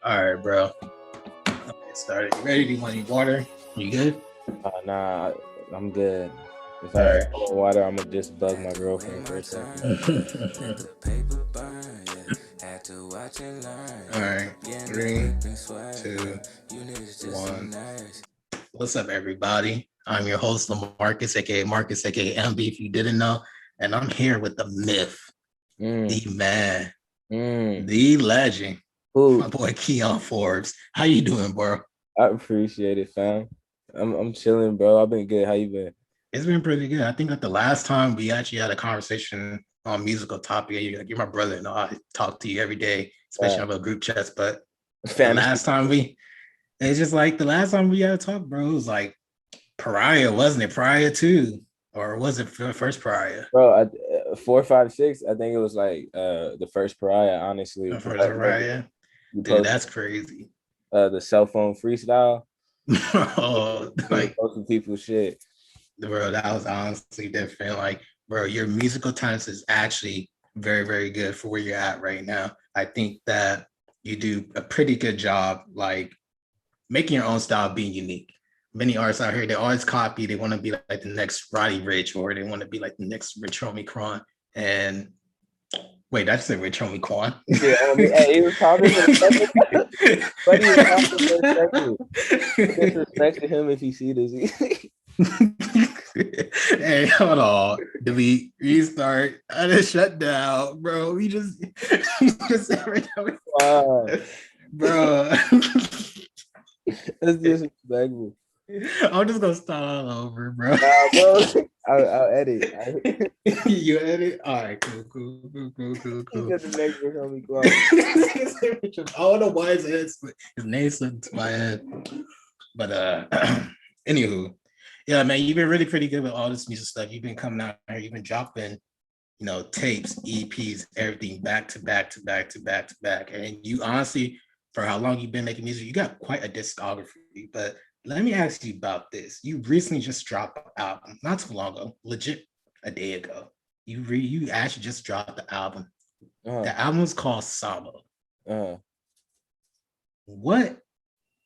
All right, bro. Let's get started. You ready? Do you want any water? You good? Nah, I'm good. If All I right. want water, I'm gonna just bug my girlfriend for a second. All right. Three, two, one. What's up, everybody? I'm your host, Lamarcus, aka Marcus, aka MB, if you didn't know. And I'm here with the myth, the Mm, man, mm. the legend, my Who? boy Keon Forbes. How you doing, bro? I appreciate it, fam. I'm chilling, bro. I've been good. How you been? It's been pretty good. I think that the last time we actually had a conversation on musical topic, you're my brother, and I talk to you every day, especially on a group chats. But the Fantasy, last time it's just like the last time we had a talk, bro, it was like Pariah, wasn't it? Pariah too, or was it first Pariah? bro. 4, 5, 6. I think it was like the first pariah, honestly, because First Pariah, you dude, posted that's crazy. the cell phone freestyle. Oh, You was like, posting people's shit. bro, that was honestly different. Like, bro, your musical talent is actually very, very good for where you're at right now. I think that you do a pretty good job, like making your own style, being unique. Many artists out here, they always copy. They want to be like the next Roddy Rich, or they want to be like the next Rich Homie Quan. And wait, that's the Rich Homie Quan. Yeah, hey, he was talking for a second. But he was talking for a second. Disrespect to him if he see this. Hey, hold on. Delete, restart, I just shut down, bro. We just, just every time Wow, bro. that's disrespectful. I'm just gonna start all over, bro. Nah, bro. I'll edit. You edit? All right, He cool. said the next verse on me, Clark. I don't know why his name slipped into my head. But anywho, yeah, man, you've been really pretty good with all this music stuff. You've been coming out here, you've been dropping, tapes, EPs, everything back to back to back to back to back. And you honestly, for how long you've been making music, you got quite a discography. But let me ask you about this. You recently just dropped an album, not too long ago, legit a day ago. You actually just dropped the album. Uh-huh. The album is called Samo. Uh-huh. What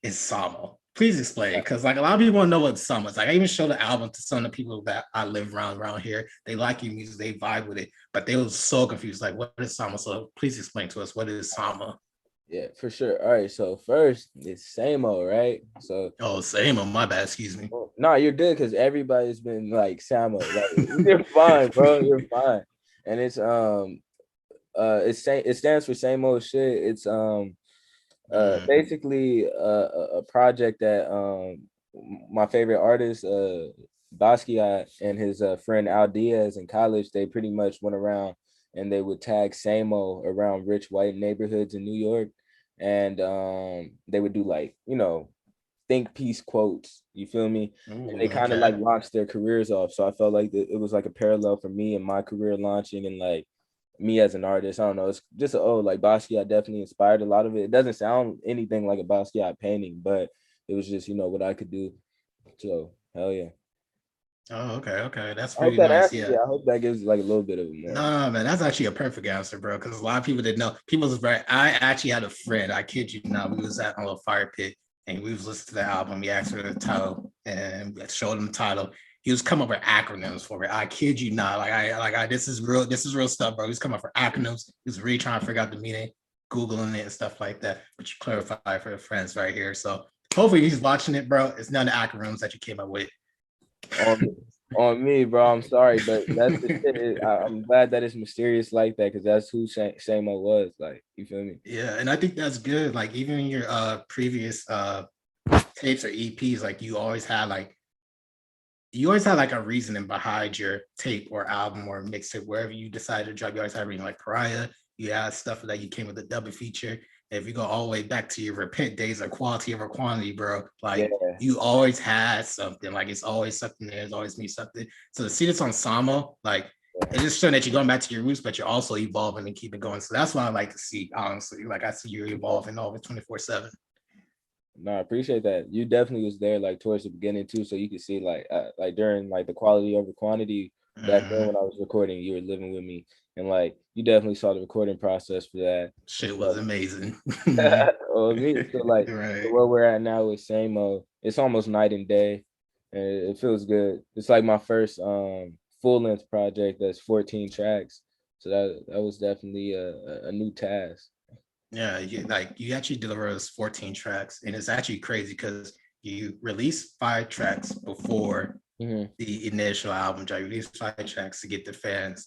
is Samo? Please explain, because like a lot of people want to know what Samo is. Like I even showed the album to some of the people that I live around here. They like your music, they vibe with it, but they were so confused. Like, what is Samo? So please explain to us what is Samo. Yeah, for sure. All right, so first it's Samo, right? So Oh, same. Oh, my bad. Excuse me. no, you're good because everybody's been like Samo. Like you're fine, bro. You're fine. And it's it stands for same old shit. It's basically a project that my favorite artist Basquiat and his friend Al Diaz in college, they pretty much went around and they would tag Samo around rich white neighborhoods in New York, and they would do like think piece quotes, you feel me, and they Ooh, kind of okay. like launched their careers off. So I felt like it was like a parallel for me and my career launching, and like me as an artist. I don't know. It's just like Basquiat definitely inspired a lot of it. It doesn't sound anything like a Basquiat painting, but it was just what I could do. So hell yeah. Oh, okay. That's I hope pretty that nice. answers Yeah. it. I hope that gives like a little bit of more. No, man, that's actually a perfect answer, bro. Because a lot of people didn't know. People was right. I actually had a friend. I kid you not. We was at a little fire pit and we was listening to the album. We asked for the title and showed him the title. He was coming up with acronyms for it. I kid you not. This is real. This is real stuff, bro. He's coming up for acronyms. He was really trying to figure out the meaning, googling it and stuff like that. But you clarify for the friends right here. So hopefully he's watching it, bro. It's none of the acronyms that you came up with. On on me, bro. I'm sorry, but that's the shit. I'm glad that it's mysterious like that because that's who Samo was. Like, you feel me? Yeah, and I think that's good. Like even in your previous tapes or EPs, like you always had like a reasoning behind your tape or album or mixtape, wherever you decided to drop. You always had reading like Pariah. You had stuff that you came with a double feature. If you go all the way back to your repent days or quality over quantity, bro, Yeah. like you always had something. Like it's always something there. There's always me something. So to see this on Samo, like it's just showing that you're going back to your roots, but you're also evolving and keeping going. So that's what I like to see, honestly. Like I see you evolving over 24/7. No, I appreciate that. You definitely was there like towards the beginning too, so you could see like during like the quality over quantity back then Mm-hmm. when I was recording, you were living with me. and like you definitely saw the recording process for that. Shit was amazing. Oh, me. So like Right. where we're at now with Samo, it's almost night and day, and it feels good. It's like my first full length project that's 14 tracks. So that was definitely a new task. Yeah, you actually deliver us 14 tracks, and it's actually crazy because you released 5 tracks before Mm-hmm. the initial album. You released 5 tracks to get the fans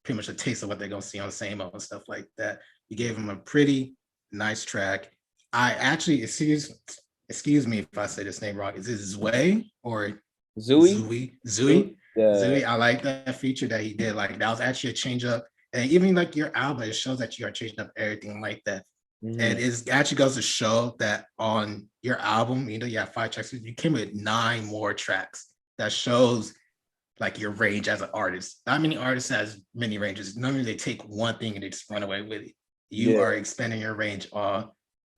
pretty much a taste of what they're gonna see on Samo and stuff like that. You gave them a pretty nice track. I actually excuse me if I say this name wrong. Is it Zway or Zooey, Zooey? Zooey, Zooey? the Zooey. I like that feature that he did. Like that was actually a change up. And even like your album, it shows that you are changing up everything like that. And mm-hmm. it actually goes to show that on your album, you have 5 tracks. You came with 9 more tracks. That shows like your range as an artist. Not many artists has many ranges. Normally they take one thing and they just run away with it. You Yeah, are expanding your range on,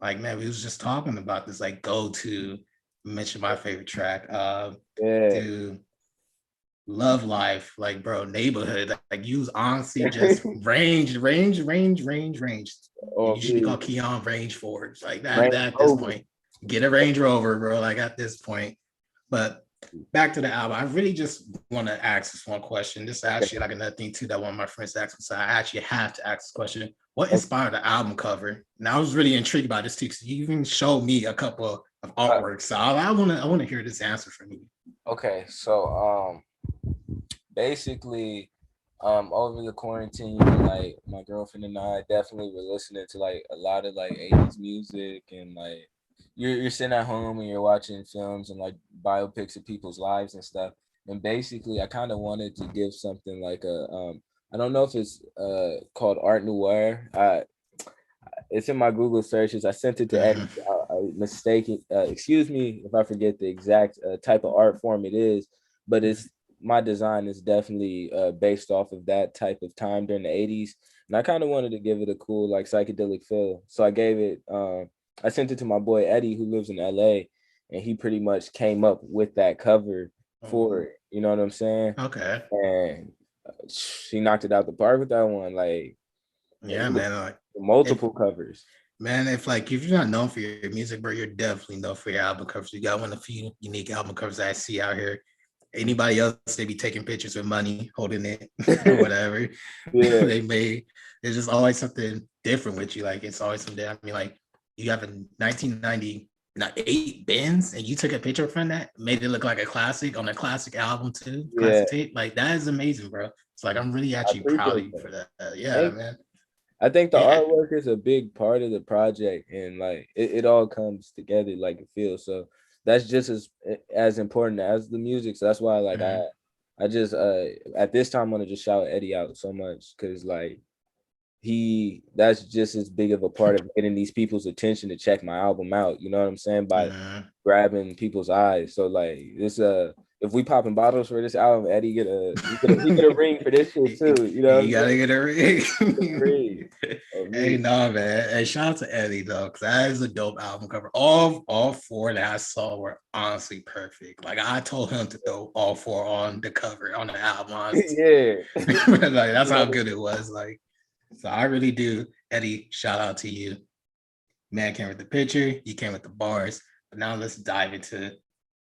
like, man, we was just talking about this, like go to mention my favorite track, yeah. to Love Life, like bro, Neighborhood. Like you was honestly just range. Oh, You should be me, called Keon Range Forbes. Like that Range at this Rover. point. Get a Range Rover, bro. Like at this point. But back to the album, I really just want to ask this one question. This is actually like another thing too that one of my friends asked me. So I actually have to ask this question. What Okay. inspired the album cover? And I was really intrigued by this too, because you even showed me a couple of artwork. So I wanna hear this answer from you. Okay, so basically over the quarantine, like my girlfriend and I definitely were listening to like a lot of like 80s music, and like you're sitting at home and you're watching films and like biopics of people's lives and stuff. And basically I kind of wanted to give something like a I don't know if it's called art noir. It's in my Google searches. I sent it to Eddie. Mm-hmm. I mistaken. Excuse me if I forget the exact type of art form it is, but it's my design is definitely based off of that type of time during the 80s. And I kind of wanted to give it a cool, like psychedelic feel. So I gave it, I sent it to my boy Eddie, who lives in LA, and he pretty much came up with that cover for Oh, it. You know what I'm saying? okay. And he knocked it out the park with that one. Like, Yeah, man. Like if multiple covers. if you're not known for your music, bro, you're definitely known for your album covers. You got one of the few unique album covers I see out here. Anybody else, they be taking pictures with money, holding it or whatever. Yeah. They may. There's just always something different with you. Like it's always something. I mean, like you have a 1998 Benz, and you took a picture from that, made it look like a classic on a classic album too, Yeah, classic tape. Like that is amazing, bro. It's like I'm really I actually proud of appreciate you that. for that. Yeah, Thank man. I think the And, artwork is a big part of the project, and like it all comes together like it feels. So that's just as important as the music. So that's why like I just at this time want to just shout Eddie out so much, because like that's just as big of a part of getting these people's attention to check my album out. You know what I'm saying? By grabbing people's eyes. So like this if we popping bottles for this album, Eddie he get a ring for this shit too. You know what you I'm gotta saying? get a ring. Ring of Hey, me. no, man. Hey, shout out to Eddie though, because that is a dope album cover. All 4 that I saw were honestly perfect. Like I told him to throw all 4 on the cover on the album, honestly. Yeah. Like that's how good it was. Like, so I really do. Eddie, shout out to you. Man came with the picture, you came with the bars. But now let's dive into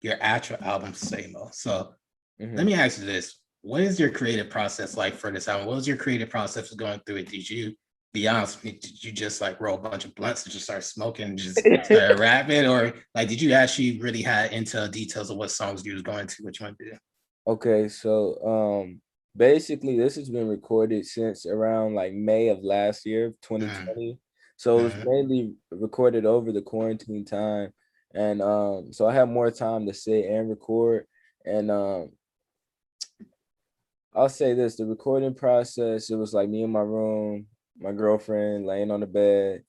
your actual album, Samo. So let Mhm. me ask you this. What is your creative process like for this album? What was your creative process going through it? Did you be honest with me? Did you just like roll a bunch of blunts and just start smoking and just start rapping? Or like did you actually really have into details of what songs you was going to, what you want to do? Okay, so basically this has been recorded since around like May of last year, Mm, 2020. So it was mm, mainly recorded over the quarantine time. And so I had more time to sit and record. And I'll say this, the recording process, it was like me in my room, my girlfriend laying on the bed,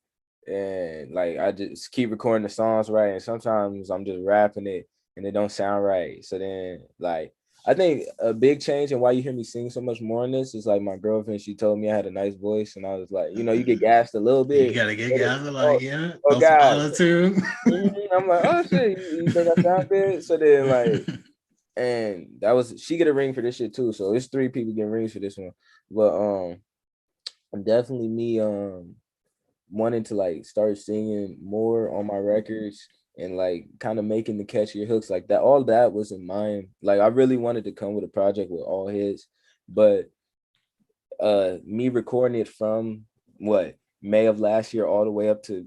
and like I just keep recording the songs right. And sometimes I'm just rapping it and it don't sound right. So then like I think a big change and why you hear me sing so much more in this is like my girlfriend, she told me I had a nice voice, and I was like, you get mm. gassed a little You bit. gotta get But guys like, oh, yeah, oh throw some God. auto tune. I'm like, oh shit, you think I sound good? So then like and that was she get a ring for this shit too. So it's 3 people getting rings for this one. But definitely me wanting to like start singing more on my records and like kind of making the catchier hooks like that. All that was in mind. Like I really wanted to come with a project with all hits, but me recording it from what May of last year all the way up to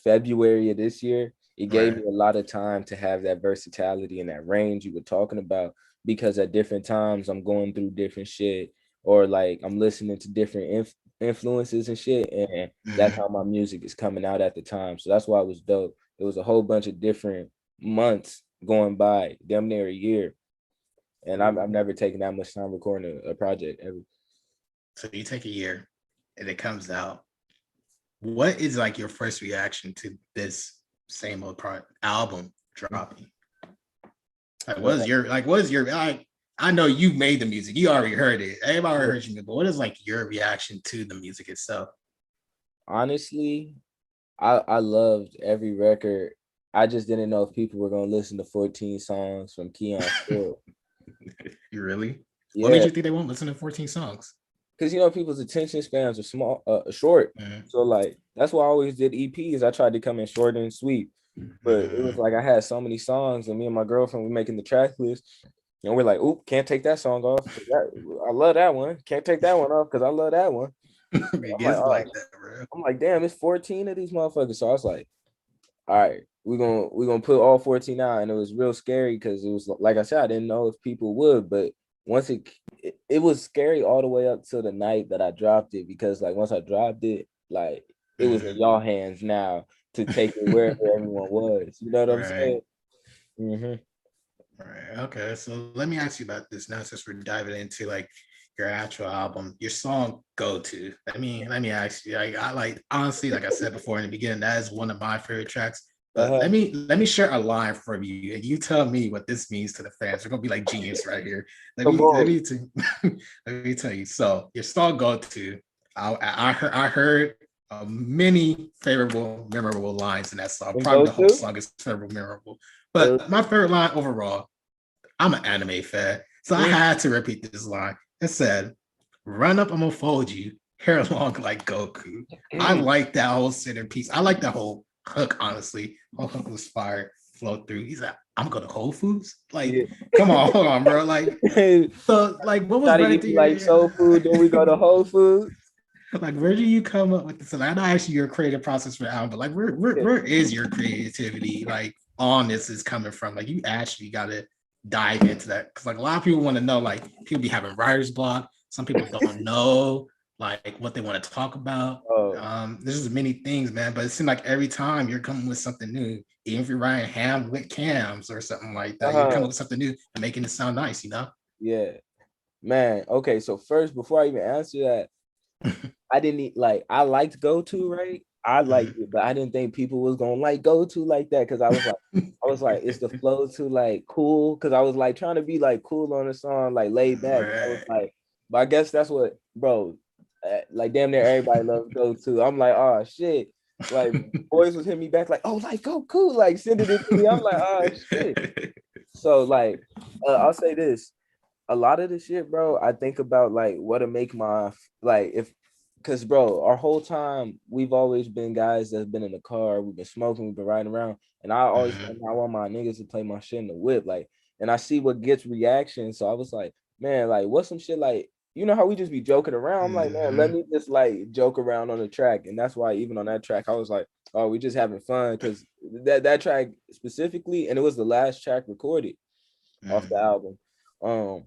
February of this year, it gave Right. me a lot of time to have that versatility and that range you were talking about, because at different times I'm going through different shit, or like I'm listening to different influences and shit, and that's Mm-hmm. how my music is coming out at the time. So that's why it was dope. It was a whole bunch of different months going by, damn near a year, and I've never taken that much time recording a project ever. So you take a year and it comes out. What is like your first reaction to this same old album dropping? Like, Man, what is your like? I know you made the music. You already heard it. Everybody already heard you, but what is like your reaction to the music itself? honestly, I loved every record. I just didn't know if people were gonna listen to 14 songs from Keon Forbes. You really? What made Yeah, you think they won't listen to 14 songs? because people's attention spans are short. Mm-hmm. So like that's why I always did EPs. I tried to come in short and sweet, but it was Mm-hmm. like I had so many songs, and me and my girlfriend were making the track list, and we're like, "Oop, can't take that song off. I love that one. Can't take that one off because I love that one." It I'm like, gets oh, like that, bro. I'm like, damn, it's 14 of these motherfuckers. So I was like, all right, we're gonna put all 14 out, and it was real scary because it was like I said, I didn't know if people would, but once it was scary all the way up to the night that I dropped it, because like once I dropped it, like it was in Mm-hmm. y'all hands now to take it wherever everyone was. You know what I'm Right. saying? Mm-hmm. Right. Okay. So let me ask you about this now, since we're diving into like your actual album, your song "Go To." Let me ask you. Like, I like honestly, like I said before in the beginning, that is one of my favorite tracks. But Uh-huh. let me share a line from you, and you tell me what this means to the fans. We're gonna be like genius right here. Let Come me let on. me let me tell you. So your song "Go To," I heard many favorable, memorable lines in that song. And Probably go the whole to. song is favorable, memorable. Uh, But my favorite line overall, I'm an anime fan, so I mm, had to repeat this line. It said, "Run up, I'm gonna fold you, hair long like Goku." I like that whole centerpiece. I like that whole hook, honestly. Whole hook was fire, flow through. He's like, "I'm going to Whole Foods." Like, yeah. come on, hold on, bro. Like, so like, what was Try to running eat through like your soul food, then we go to Whole Foods. like, where do you come up with this? And I know actually your creative process for the album, but like, where is your creativity like on this is coming from? Like, you actually got to dive into that, because like a lot of people want to know. Like, people be having writer's block. Some people don't know like what they want to talk about. Oh, There's just many things, man. But it seems like every time you're coming with something new, even if you're writing ham with cams or something like that, you're uh-huh. coming with something new and making it sound nice. Yeah. Man, okay. So first, before I even answer that, I didn't like I liked Go To, right? I liked it, but I didn't think people was gonna like Go To like that, because I was like, it's the flow to like cool, because I was like trying to be like cool on the song, like laid back. I was Right. like, but I guess that's what, bro. Like damn near everybody loves Go To. I'm like, oh shit. Like boys was hitting me back like, oh, like go cool, like sending it to me. I'm like, oh shit. So like, I'll say this: a lot of the shit, bro, I think about like what to make my like if because bro, our whole time we've always been guys that's been in the car, we've been smoking, we've been riding around, and I always Mhm. I want my niggas to play my shit in the whip, like, and I see what gets reaction. So I was like, man, like what's some shit like, how we just be joking around? I'm like, man, let Mhm. me just like joke around on the track. And that's why even on that track, I was like, oh, we just having fun, because that track specifically, and it was the last track recorded off the Mhm. album. Um,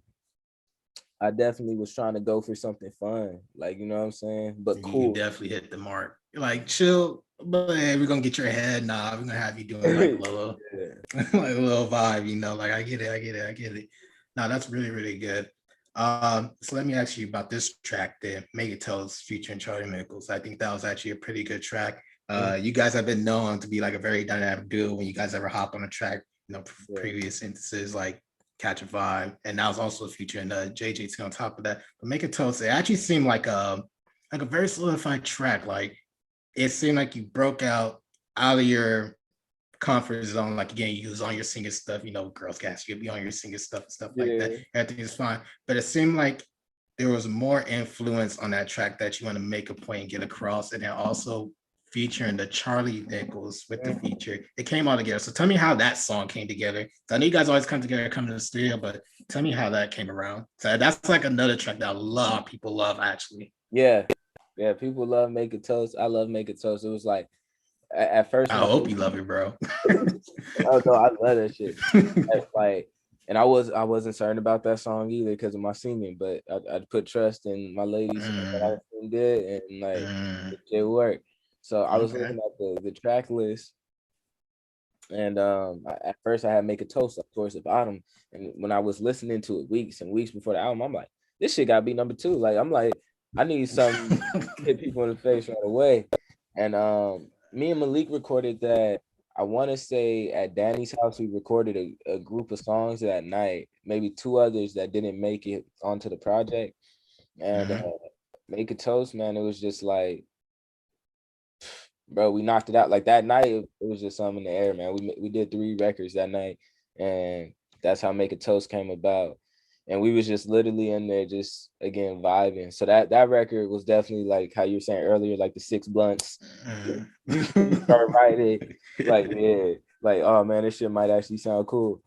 I definitely was trying to go for something fun, like, you know what I'm saying, but You cool. definitely hit the mark. Like, chill, but hey, we're gonna get your head. Nah, we're gonna have you doing like a little, Yeah. like a little vibe. Like, I get it, I get it, I get it. No, that's really, really good. So let me ask you about this track, then Megatel's featuring Charlie Nichols. I think that was actually a pretty good track. You guys have been known to be like a very dynamic duo when you guys ever hop on a track. Yeah. Previous instances like Catch a Vibe, and that was also featuring JJT on top of that. But Megatel's, it actually seemed like a very solidified track. Like, it seemed like you broke out of your comfort zone. Like, again, you was on your singing stuff, Girls Cast, you'd be on your singing stuff and stuff like that. Yeah. Everything is fine. But it seemed like there was more influence on that track that you want to make a point and get across, and then also featuring the Charlie Nichols with the feature. It came all together. So tell me how that song came together. So I know you guys always come together, come to the studio, but tell me how that came around. So that's like another track that a lot of people love, actually. Yeah, people love Make It Toast. I love Make It Toast. It was like at first I hope you love it, bro. Oh no, I love that shit. That's like, and I wasn't certain about that song either because of my singing, but I put trust in my ladies that I did, and like it worked. So I was looking at the track list, and at first I had Make a Toast towards the bottom, and when I was listening to it weeks and weeks before the album, I'm like, this shit gotta be number 2. Like I'm like, I need something to hit people in the face right away, and me and Malik recorded that. I want to say at Danny's house, we recorded a group of songs that night, maybe 2 others that didn't make it onto the project. And Make a Toast, man, it was just like, bro, we knocked it out. Like that night, it was just something in the air, man. We did 3 records that night, and that's how Make a Toast came about. And we was just literally in there, just again vibing. So that record was definitely like how you were saying earlier, like the 6 blunts. Start writing, like like oh man, this shit might actually sound cool.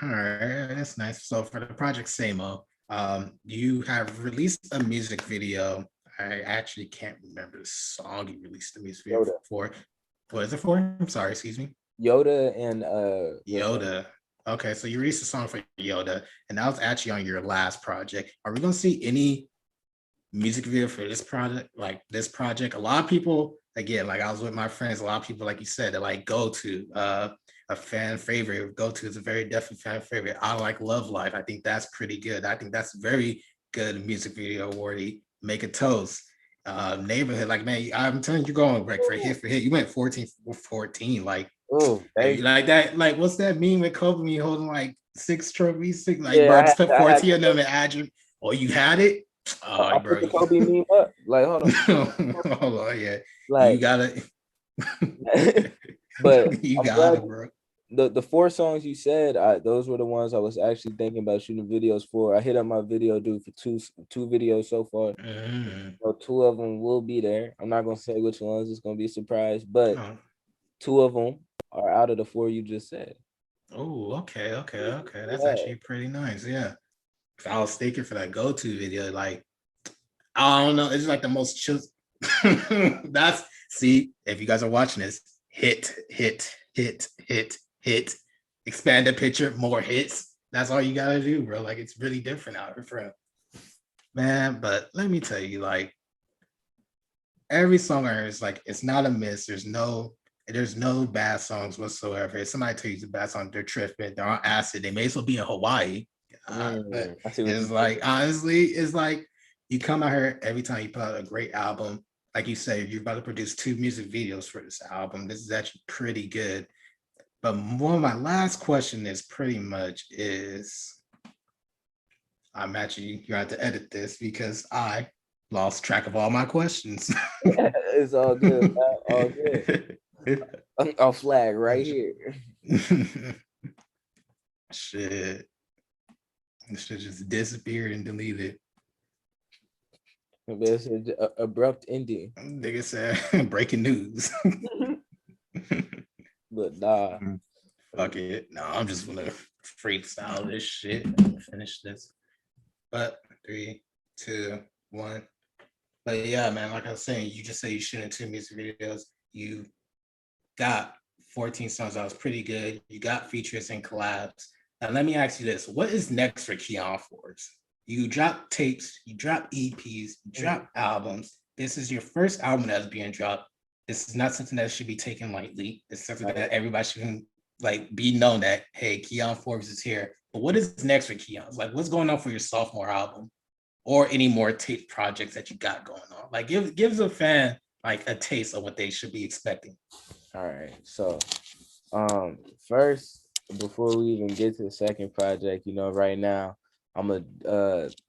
All right, that's nice. So for the project Samo, you have released a music video. I actually can't remember the song you released the music video for. What is it for? I'm sorry, excuse me. Yoda and Yoda. Okay, so you released a song for Yoda, and that was actually on your last project. Are we gonna see any music video for this project? Like this project, a lot of people, again, like I was with my friends, a lot of people, like you said, that like go to a fan favorite. Go to is a very definite fan favorite. I like Love Life. I think that's pretty good. I think that's very good music video worthy. Make a Toast. Neighborhood, like man, I'm telling you, you're going like for hit. You went 14 for 14. Like, like that, like what's that meme with Kobe me holding like 6 trophies? Like, bro, just put 14 of them and add you. Oh, you had it? I put the Kobe meme up. Like, hold on. Hold on, yeah. Like, you got it. But you got it, bro. The 4 songs you said, those were the ones I was actually thinking about shooting videos for. I hit up my video dude for two videos so far. So 2 of them will be there. I'm not gonna say which ones. It's gonna be a surprise, but 2 of them are out of the 4 you just said. Oh, okay. That's actually pretty nice. Yeah. I was thinking for that go-to video, like I don't know, it's like the most chill. That's see, if you guys are watching this, hit, expand the picture, more hits. That's all you gotta do, bro. Like it's really different out here, for man. But let me tell you, like every song on here is like it's not a miss. There's no bad songs whatsoever. If somebody tells you it's a bad song, they're tripping, they're on acid, they may as well be in Hawaii. But it's like honestly, it's like you come out here every time you put out a great album. Like you say, you're about to produce 2 music videos for this album. This is actually pretty good. But one of my last question is pretty much is I'm actually you have to edit this because I lost track of all my questions. It's all good. All good. I'll flag right here. Shit. This should just disappeared and deleted. It's an abrupt ending. Nigga said breaking news. But nah. Fuck it. No, I'm just gonna freestyle this shit. Finish this. But 3, 2, 1. But yeah, man, like I was saying, you just say you shooting 2 music videos. You got 14 songs. That was pretty good. You got features and collabs. Now let me ask you this: what is next for Keon Forbes? You drop tapes, you drop EPs, you drop albums. This is your first album that's being dropped. This is not something that should be taken lightly. It's something that everybody should like be known that, hey, Keon Forbes is here. But what is next for Keon? Like, what's going on for your sophomore album or any more tape projects that you got going on? Like, gives a fan like a taste of what they should be expecting. All right. So, first, before we even get to the second project, right now,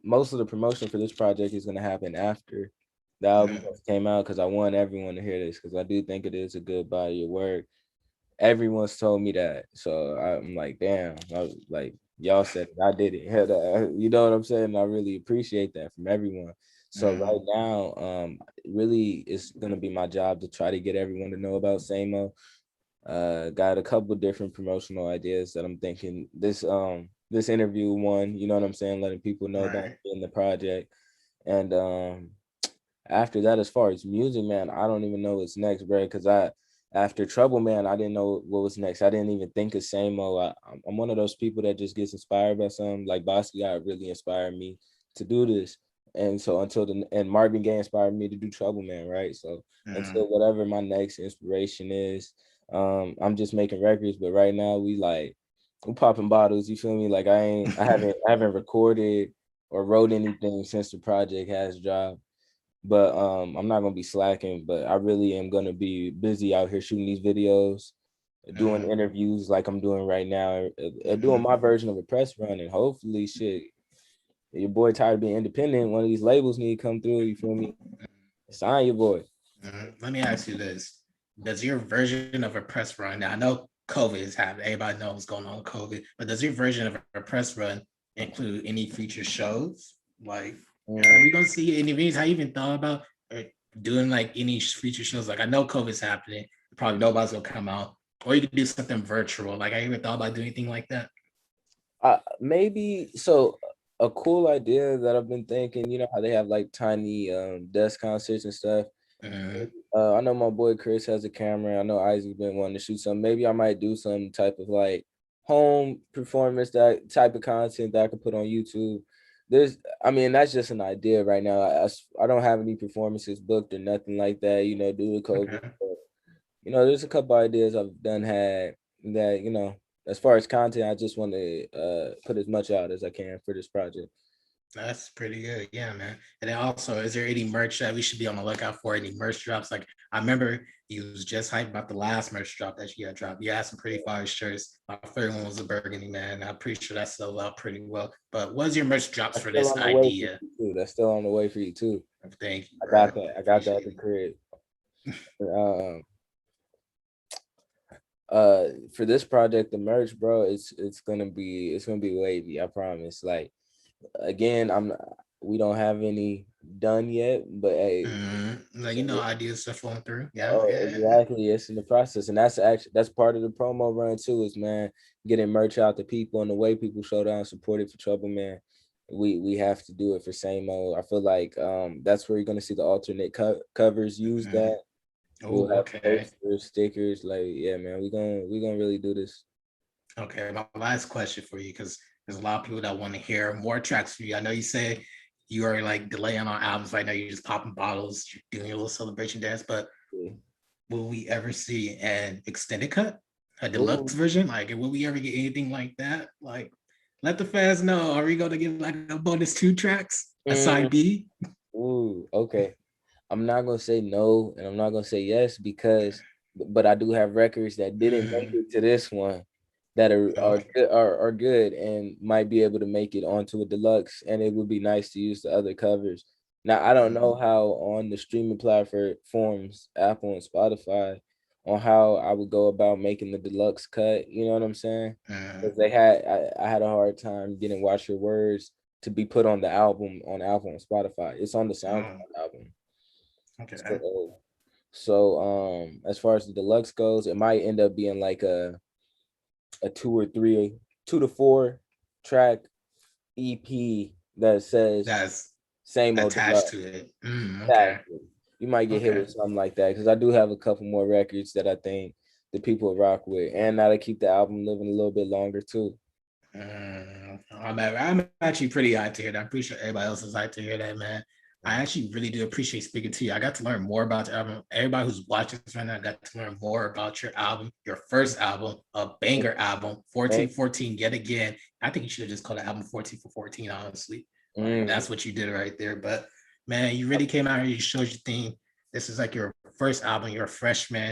most of the promotion for this project is gonna happen after the album came out because I want everyone to hear this because I do think it is a good body of work. Everyone's told me that, so I'm like, damn. I was like, y'all said it, I did it. You know what I'm saying? I really appreciate that from everyone. So right now, really it's gonna be my job to try to get everyone to know about Samo. Got a couple different promotional ideas that I'm thinking this interview one, you know what I'm saying, letting people know about Right. in the project. And after that, as far as music, man, I don't even know what's next, bro. Because after Trouble, man, I didn't know what was next. I didn't even think of Samo. I'm one of those people that just gets inspired by something. Like Basquiat really inspired me to do this. And so and Marvin Gaye inspired me to do Trouble Man, right? So until whatever my next inspiration is, I'm just making records. But right now we popping bottles, you feel me? Like I haven't recorded or wrote anything since the project has dropped. But I'm not gonna be slacking, but I really am gonna be busy out here shooting these videos, doing interviews like I'm doing right now, doing my version of a press run, and hopefully shit, your boy tired of being independent. One of these labels need to come through, you feel me? Sign your boy. Let me ask you this. Does your version of a press run, now I know COVID is happening, everybody knows what's going on with COVID, but does your version of a press run include any future shows? Like, are we gonna see any videos? How you even thought about doing like any future shows? Like, I know COVID's happening, probably nobody's gonna come out, or you could do something virtual. Like, I even thought about doing anything like that. Maybe so. A cool idea that I've been thinking, you know how they have like tiny desk concerts and stuff. I know my boy Chris has a camera. I know Isaac's been wanting to shoot some. Maybe I might do some type of like home performance, that type of content that I could put on YouTube. I mean, that's just an idea right now. I don't have any performances booked or nothing like that, you know, due to COVID. Okay. But, you know, there's a couple ideas I've done had that, you know, as far as content, I just want to put as much out as I can for this project. That's pretty good. Yeah, man. And then also, is there any merch that we should be on the lookout for? Any merch drops? Like, I remember you was just hyped about the last merch drop that you had dropped. You had some pretty fire shirts. My favorite one was the burgundy, man. I'm pretty sure that sold out pretty well. But what's your merch drops That's for still this on the way for idea? you too. That's still on the way for you too. Thank you, I bro. got that. I got that at Appreciate the it. crib. For this project, the merch, bro, it's gonna be wavy. I promise. Like again, we don't have any done yet, but hey, Like, you know, ideas are flowing through. Yeah, oh, yeah. exactly. It's in the process, and that's part of the promo run too. Is man getting merch out to people, and the way people show down support it for Trouble Man. We have to do it for Samo. I feel like that's where you're gonna see the alternate covers use that. We'll Oh, have okay. posters, stickers. Like, yeah, man, we gonna really do this. Okay, my last question for you, because there's a lot of people that want to hear more tracks from you. I know you said you are like delaying on albums right now. You're just popping bottles, you're doing your little celebration dance. But Yeah. will we ever see an extended cut, a Ooh. deluxe version? Like, will we ever get anything like that? Like, let the fans know. Are we going to get like a bonus 2 tracks, a Mm, side B? ooh, okay. I'm not gonna say no, and I'm not gonna say yes because, but I do have records that didn't make Mm, it to this one that are okay. good, are good and might be able to make it onto a deluxe, and it would be nice to use the other covers. Now I don't know how on the streaming platforms, Apple and Spotify, on how I would go about making the deluxe cut. You know what I'm saying? Mm, Because I had a hard time getting Watch Your Words to be put on the album on Apple and Spotify. It's on the SoundCloud oh, album. okay. So as far as the deluxe goes, it might end up being like a 2 to 4 track EP that says That's same old attached deluxe. to it. Okay. Exactly. You might get hit Okay. with something like that because I do have a couple more records that I think the people will rock with, and that'll keep the album living a little bit longer too. I'm actually pretty hyped to hear that. I'm pretty sure everybody else is hyped to hear that, man. I actually really do appreciate speaking to you. I got to learn more about the album. Everybody who's watching this right now got to learn more about your album, your first album, a banger album, Man, 1414 yet again. I think you should have just called the album 14 for 14, honestly. Like, mm, that's what you did right there. But man, you really came out here, you showed your thing. This is like your first album, you're a freshman.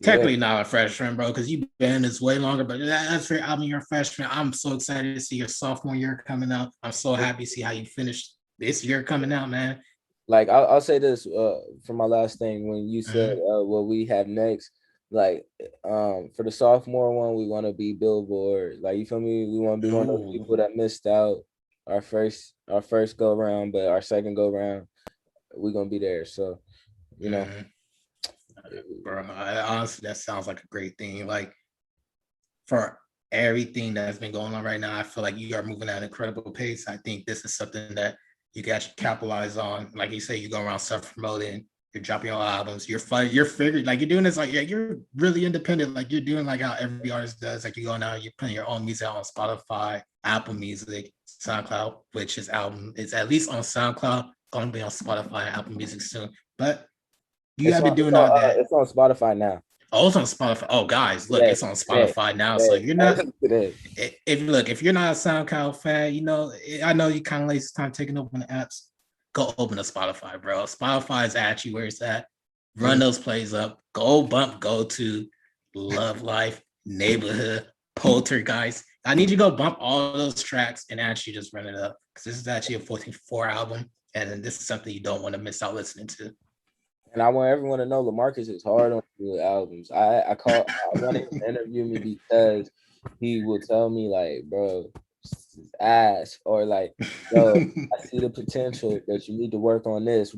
yeah, Technically not a freshman, bro, because you've been in this way longer, but that's your album, you're a freshman. I'm so excited to see your sophomore year coming out. I'm so happy to see how you finished this year coming out, man. like I'll say this for my last thing when you said Mhm. what we have next. like for the sophomore one, we want to be Billboard. Like, you feel me? We want to be one of those Ooh. people that missed out our first go round, but our second go round, we're gonna be there. So, you know. Mhm. Bro, honestly, that sounds like a great thing. Like for everything that's been going on right now, I feel like you are moving at an incredible pace. I think this is something that you can actually capitalize on. Like you say, you go around self promoting, you're dropping your albums, you're fun, you're figuring like you're doing this like yeah, you're really independent. Like you're doing like how every artist does. Like you go now, you're putting your own music out on Spotify, Apple Music, SoundCloud, which is album is at least on SoundCloud, going to be on Spotify, Apple Music soon. But you It's have on been doing all that. it's on Spotify now. Oh, it's on Spotify. Oh, guys, look, Today, it's on today, Spotify now. So today, you're not today. if you're not a SoundCloud fan, you know, I know you kind of lazy time taking open the apps. Go open a Spotify, bro. Spotify is at you where it's at. Run those plays up. Go to Love Life, Neighborhood, Poltergeist. I need you to go bump all those tracks and actually just run it up because this is actually a 14-4 album, and this is something you don't want to miss out listening to. And I want everyone to know LaMarcus is hard on new albums. I want him to interview me because he will tell me like, bro, ass, or like, yo, I see the potential, but you need to work on this.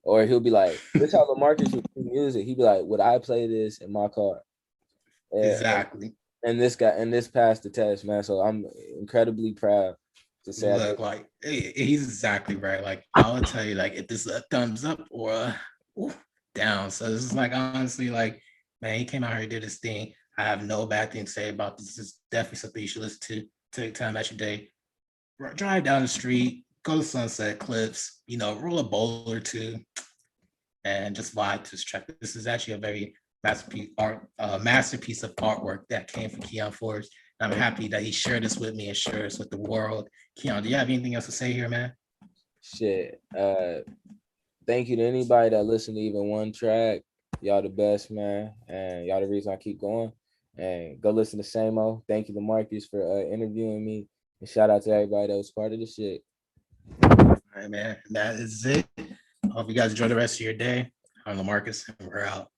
Or he'll be like, this how LaMarcus would do music. He'd be like, would I play this in my car? Exactly. And this passed the test, man. So I'm incredibly proud to say I did. Look, like he's exactly right. Like I would tell you, like if this is a thumbs up or a down. So this is like honestly, like man, he came out here and did his thing. I have no bad thing to say about this. This is definitely something you should listen to. Take time out your day, drive down the street, go to Sunset Cliffs. You know, roll a bowl or two, and just vibe to this track. This is actually a very masterpiece of artwork that came from Keon Forbes. I'm happy that he shared this with me and shared this with the world. Keon, do you have anything else to say here, man? Shit. Thank you to anybody that listened to even one track. Y'all the best, man. And y'all the reason I keep going. And go listen to Samo. Thank you to Marcus for interviewing me. And shout out to everybody that was part of the shit. All right, man. That is it. Hope you guys enjoy the rest of your day. I'm Lamarcus, and we're out.